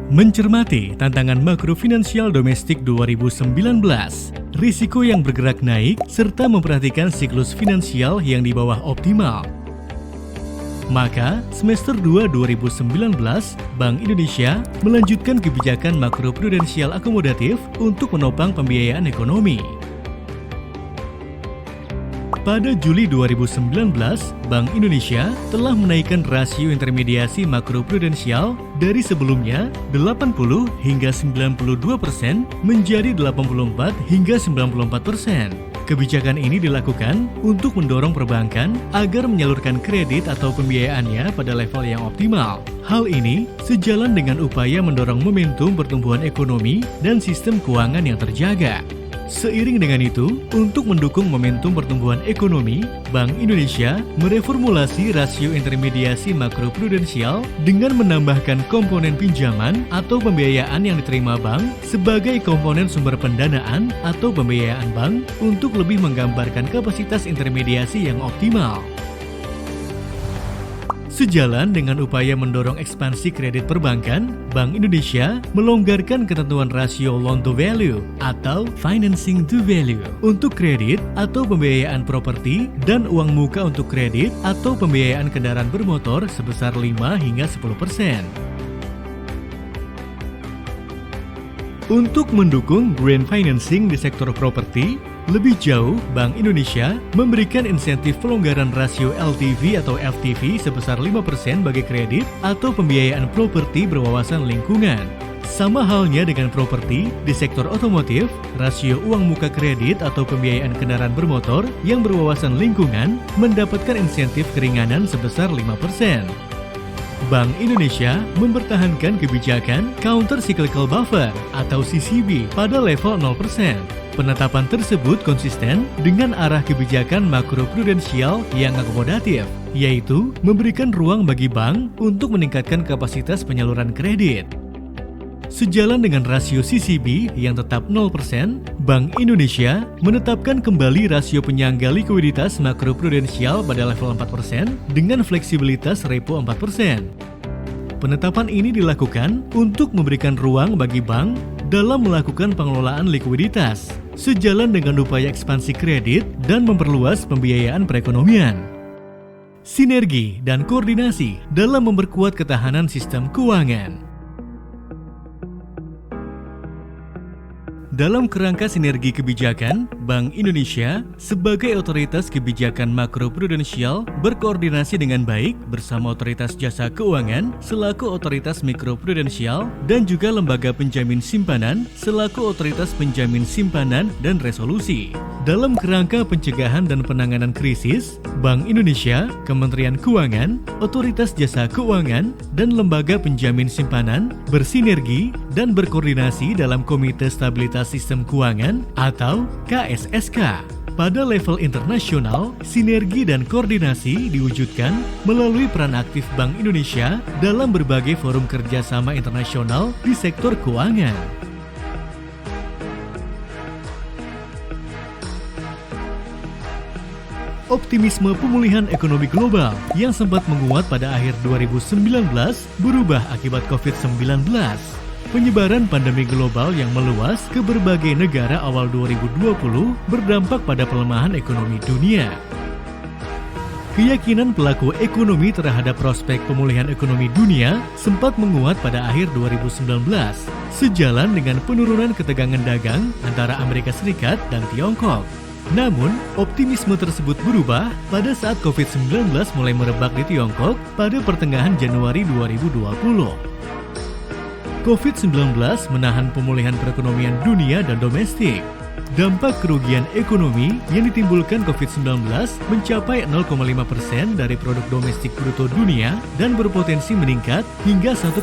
Mencermati tantangan makrofinansial domestik 2019, risiko yang bergerak naik, serta memperhatikan siklus finansial yang di bawah optimal. Maka, semester 2 2019, Bank Indonesia melanjutkan kebijakan makroprudensial akomodatif untuk menopang pembiayaan ekonomi. Pada Juli 2019, Bank Indonesia telah menaikkan rasio intermediasi makroprudensial dari sebelumnya 80 hingga 92% menjadi 84 hingga 94%. Kebijakan ini dilakukan untuk mendorong perbankan agar menyalurkan kredit atau pembiayaannya pada level yang optimal. Hal ini sejalan dengan upaya mendorong momentum pertumbuhan ekonomi dan sistem keuangan yang terjaga. Seiring dengan itu, untuk mendukung momentum pertumbuhan ekonomi, Bank Indonesia mereformulasi rasio intermediasi makroprudensial dengan menambahkan komponen pinjaman atau pembiayaan yang diterima bank sebagai komponen sumber pendanaan atau pembiayaan bank untuk lebih menggambarkan kapasitas intermediasi yang optimal. Sejalan dengan upaya mendorong ekspansi kredit perbankan, Bank Indonesia melonggarkan ketentuan rasio loan to value atau financing to value untuk kredit atau pembiayaan properti dan uang muka untuk kredit atau pembiayaan kendaraan bermotor sebesar 5 hingga 10%. Untuk mendukung green financing di sektor properti, lebih jauh, Bank Indonesia memberikan insentif pelonggaran rasio LTV atau FTV sebesar 5% bagi kredit atau pembiayaan properti berwawasan lingkungan. Sama halnya dengan properti, di sektor otomotif, rasio uang muka kredit atau pembiayaan kendaraan bermotor yang berwawasan lingkungan mendapatkan insentif keringanan sebesar 5%. Bank Indonesia mempertahankan kebijakan Counter Cyclical Buffer atau CCB pada level 0%. Penetapan tersebut konsisten dengan arah kebijakan makroprudensial yang akomodatif, yaitu memberikan ruang bagi bank untuk meningkatkan kapasitas penyaluran kredit. Sejalan dengan rasio CCB yang tetap 0%, Bank Indonesia menetapkan kembali rasio penyangga likuiditas makroprudensial pada level 4% dengan fleksibilitas repo 4%. Penetapan ini dilakukan untuk memberikan ruang bagi bank dalam melakukan pengelolaan likuiditas, sejalan dengan upaya ekspansi kredit dan memperluas pembiayaan perekonomian. Sinergi dan koordinasi dalam memperkuat ketahanan sistem keuangan. Dalam kerangka sinergi kebijakan, Bank Indonesia sebagai otoritas kebijakan makroprudensial berkoordinasi dengan baik bersama Otoritas Jasa Keuangan selaku otoritas mikroprudensial dan juga lembaga penjamin simpanan selaku otoritas penjamin simpanan dan resolusi. Dalam kerangka pencegahan dan penanganan krisis, Bank Indonesia, Kementerian Keuangan, Otoritas Jasa Keuangan, dan Lembaga Penjamin Simpanan bersinergi dan berkoordinasi dalam Komite Stabilitas Sistem Keuangan atau KSSK. Pada level internasional, sinergi dan koordinasi diwujudkan melalui peran aktif Bank Indonesia dalam berbagai forum kerjasama internasional di sektor keuangan. Optimisme pemulihan ekonomi global yang sempat menguat pada akhir 2019 berubah akibat COVID-19. Penyebaran pandemi global yang meluas ke berbagai negara awal 2020 berdampak pada pelemahan ekonomi dunia. Keyakinan pelaku ekonomi terhadap prospek pemulihan ekonomi dunia sempat menguat pada akhir 2019, sejalan dengan penurunan ketegangan dagang antara Amerika Serikat dan Tiongkok. Namun, optimisme tersebut berubah pada saat COVID-19 mulai merebak di Tiongkok pada pertengahan Januari 2020. COVID-19 menahan pemulihan perekonomian dunia dan domestik. Dampak kerugian ekonomi yang ditimbulkan COVID-19 mencapai 0,5% dari produk domestik bruto dunia dan berpotensi meningkat hingga 1,5%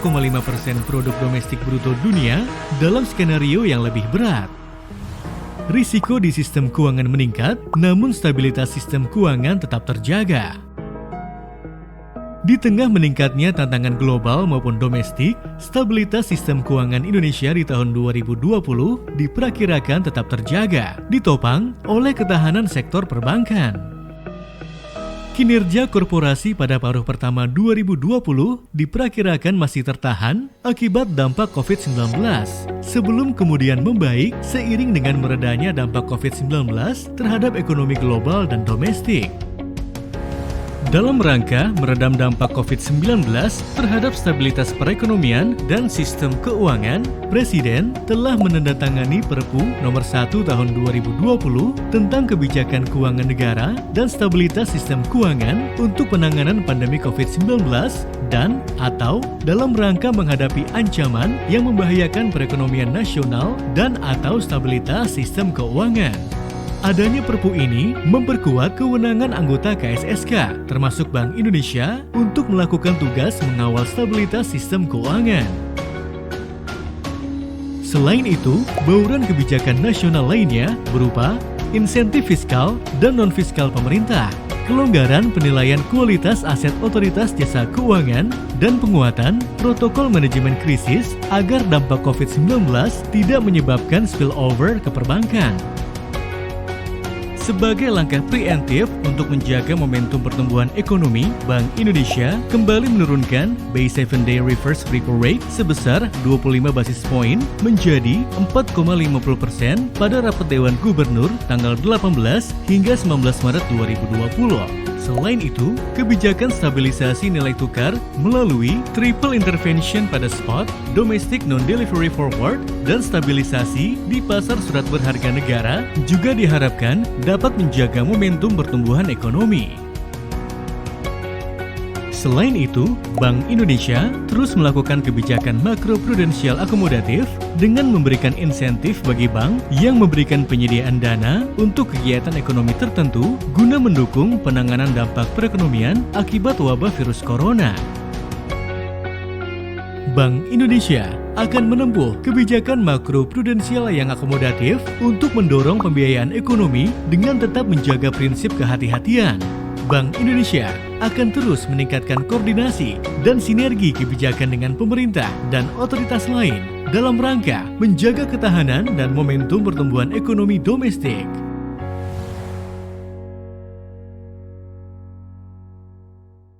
produk domestik bruto dunia dalam skenario yang lebih berat. Risiko di sistem keuangan meningkat, namun stabilitas sistem keuangan tetap terjaga. Di tengah meningkatnya tantangan global maupun domestik, stabilitas sistem keuangan Indonesia di tahun 2020 diperkirakan tetap terjaga, ditopang oleh ketahanan sektor perbankan. Kinerja korporasi pada paruh pertama 2020 diperkirakan masih tertahan akibat dampak COVID-19, sebelum kemudian membaik seiring dengan meredanya dampak COVID-19 terhadap ekonomi global dan domestik. Dalam rangka meredam dampak COVID-19 terhadap stabilitas perekonomian dan sistem keuangan, Presiden telah menandatangani Perpu Nomor 1 Tahun 2020 tentang Kebijakan Keuangan Negara dan Stabilitas Sistem Keuangan untuk penanganan pandemi COVID-19 dan atau dalam rangka menghadapi ancaman yang membahayakan perekonomian nasional dan atau stabilitas sistem keuangan. Adanya Perpu ini memperkuat kewenangan anggota KSSK, termasuk Bank Indonesia, untuk melakukan tugas mengawal stabilitas sistem keuangan. Selain itu, bauran kebijakan nasional lainnya berupa insentif fiskal dan non-fiskal pemerintah, kelonggaran penilaian kualitas aset otoritas jasa keuangan, dan penguatan protokol manajemen krisis agar dampak COVID-19 tidak menyebabkan spillover ke perbankan. Sebagai langkah preemptif untuk menjaga momentum pertumbuhan ekonomi, Bank Indonesia kembali menurunkan BI 7-day reverse repo rate sebesar 25 basis poin menjadi 4,50% pada rapat Dewan Gubernur tanggal 18 hingga 19 Maret 2020. Selain itu, kebijakan stabilisasi nilai tukar melalui triple intervention pada spot, domestic non-delivery forward, dan stabilisasi di pasar surat berharga negara juga diharapkan dapat menjaga momentum pertumbuhan ekonomi. Selain itu, Bank Indonesia terus melakukan kebijakan makroprudensial akomodatif dengan memberikan insentif bagi bank yang memberikan penyediaan dana untuk kegiatan ekonomi tertentu guna mendukung penanganan dampak perekonomian akibat wabah virus corona. Bank Indonesia akan menempuh kebijakan makroprudensial yang akomodatif untuk mendorong pembiayaan ekonomi dengan tetap menjaga prinsip kehati-hatian. Bank Indonesia akan terus meningkatkan koordinasi dan sinergi kebijakan dengan pemerintah dan otoritas lain dalam rangka menjaga ketahanan dan momentum pertumbuhan ekonomi domestik.